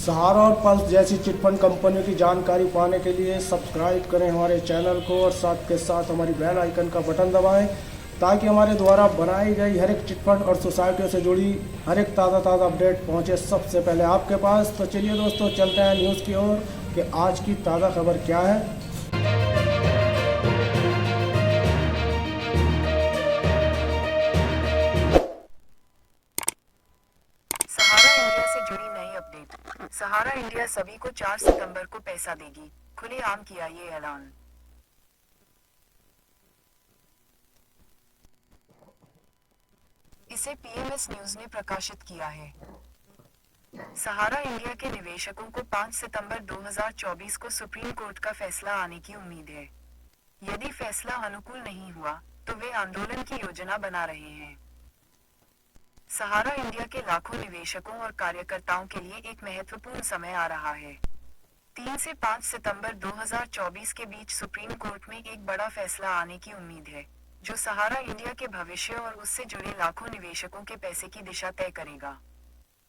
सहारा और पल्स जैसी चिटफंड कंपनियों की जानकारी पाने के लिए सब्सक्राइब करें हमारे चैनल को और साथ के साथ हमारी बेल आइकन का बटन दबाएं ताकि हमारे द्वारा बनाई गई हर एक चिटफंड और सोसाइटियों से जुड़ी हर एक ताज़ा अपडेट पहुंचे सबसे पहले आपके पास। तो चलिए दोस्तों, चलते हैं न्यूज़ की ओर कि आज की ताज़ा खबर क्या है। सहारा इंडिया से जुड़ी नई अपडेट। सहारा इंडिया सभी को 4 सितंबर को पैसा देगी, खुलेआम किया ये ऐलान। इसे पीएमएस न्यूज ने प्रकाशित किया है। सहारा इंडिया के निवेशकों को 5 सितंबर 2024 को सुप्रीम कोर्ट का फैसला आने की उम्मीद है। यदि फैसला अनुकूल नहीं हुआ, तो वे आंदोलन की योजना बना रहे हैं। सहारा इंडिया के लाखों निवेशकों और कार्यकर्ताओं के लिए एक महत्वपूर्ण समय आ रहा है। 3 से 5 सितंबर 2024 के बीच सुप्रीम कोर्ट में एक बड़ा फैसला आने की उम्मीद है, जो सहारा इंडिया के भविष्य और उससे जुड़े लाखों निवेशकों के पैसे की दिशा तय करेगा।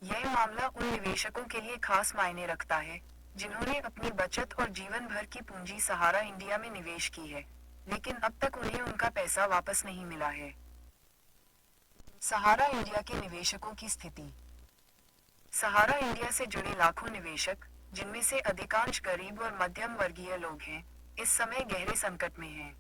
यह मामला उन निवेशकों के लिए खास मायने रखता है, जिन्होंने अपनी बचत और जीवन भर की पूंजी सहारा इंडिया में निवेश की है, लेकिन अब तक उन्हें उनका पैसा वापस नहीं मिला है। सहारा इंडिया के निवेशकों की स्थिति। सहारा इंडिया से जुड़े लाखों निवेशक, जिनमें से अधिकांश गरीब और मध्यम वर्गीय लोग हैं, इस समय गहरे संकट में हैं।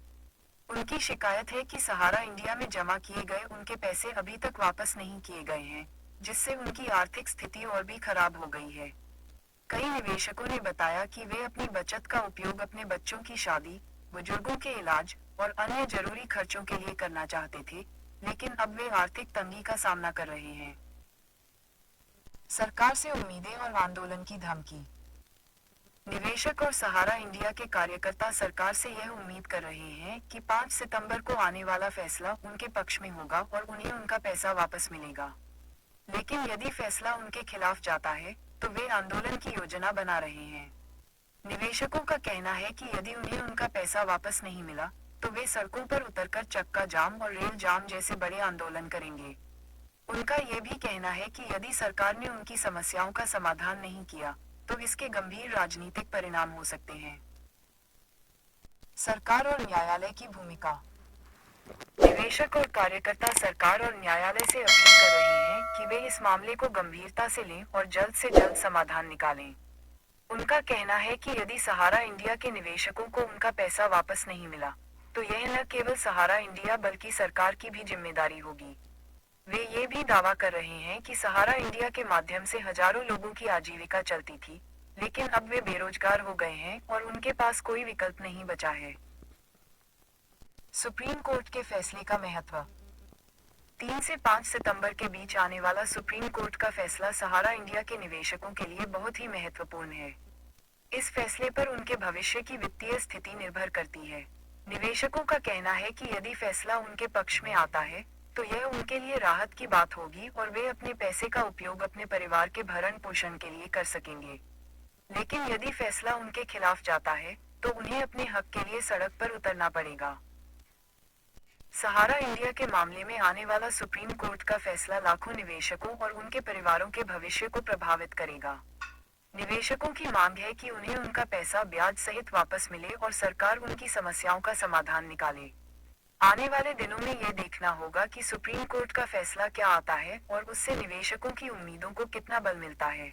उनकी शिकायत है कि सहारा इंडिया में जमा किए गए उनके पैसे अभी तक वापस नहीं किए गए हैं, जिससे उनकी आर्थिक स्थिति और भी खराब हो गई है। कई निवेशकों ने बताया कि वे अपनी बचत का उपयोग अपने बच्चों की शादी, बुजुर्गों के इलाज और अन्य जरूरी खर्चों के लिए करना चाहते थे, लेकिन अब वे आर्थिक तंगी का सामना कर रहे हैं। सरकार से उम्मीदें और आंदोलन की धमकी। निवेशक और सहारा इंडिया के कार्यकर्ता सरकार से यह उम्मीद कर रहे हैं कि 5 सितंबर को आने वाला फैसला उनके पक्ष में होगा और उन्हें उनका पैसा वापस मिलेगा। लेकिन यदि फैसला उनके खिलाफ जाता है, तो वे आंदोलन की योजना बना रहे हैं। निवेशकों का कहना है कि यदि उन्हें उनका पैसा वापस नहीं मिला, तो वे सड़कों पर उतरकर चक्का जाम और रेल जाम जैसे बड़े आंदोलन करेंगे। उनका यह भी कहना है कि यदि सरकार ने उनकी समस्याओं का समाधान नहीं किया, तो इसके गंभीर राजनीतिक परिणाम हो सकते हैं। सरकार और न्यायालय की भूमिका। निवेशक और कार्यकर्ता सरकार और न्यायालय से अपील कर रहे हैं कि वे इस मामले को गंभीरता से लें और जल्द से जल्द समाधान निकालें। उनका कहना है कि यदि सहारा इंडिया के निवेशकों को उनका पैसा वापस नहीं मिला, तो यह न केवल सहारा इंडिया बल्कि सरकार की भी जिम्मेदारी होगी। वे ये भी दावा कर रहे हैं कि सहारा इंडिया के माध्यम से हजारों लोगों की आजीविका चलती थी, लेकिन अब वे बेरोजगार हो गए हैं और उनके पास कोई विकल्प नहीं बचा है। सुप्रीम कोर्ट के फैसले का महत्व। 3 से 5 सितंबर के बीच आने वाला सुप्रीम कोर्ट का फैसला सहारा इंडिया के निवेशकों के लिए बहुत ही महत्वपूर्ण है। इस फैसले पर उनके भविष्य की वित्तीय स्थिति निर्भर करती है। निवेशकों का कहना है कि यदि फैसला उनके पक्ष में आता है, तो यह उनके लिए राहत की बात होगी और वे अपने पैसे का उपयोग अपने परिवार के भरण पोषण के लिए कर सकेंगे। लेकिन यदि फैसला उनके खिलाफ जाता है, तो उन्हें अपने हक के लिए सड़क पर उतरना पड़ेगा। सहारा इंडिया के मामले में आने वाला सुप्रीम कोर्ट का फैसला लाखों निवेशकों और उनके परिवारों के भविष्य को प्रभावित करेगा। निवेशकों की मांग है कि उन्हें उनका पैसा ब्याज सहित वापस मिले और सरकार उनकी समस्याओं का समाधान निकाले। आने वाले दिनों में यह देखना होगा कि सुप्रीम कोर्ट का फैसला क्या आता है और उससे निवेशकों की उम्मीदों को कितना बल मिलता है।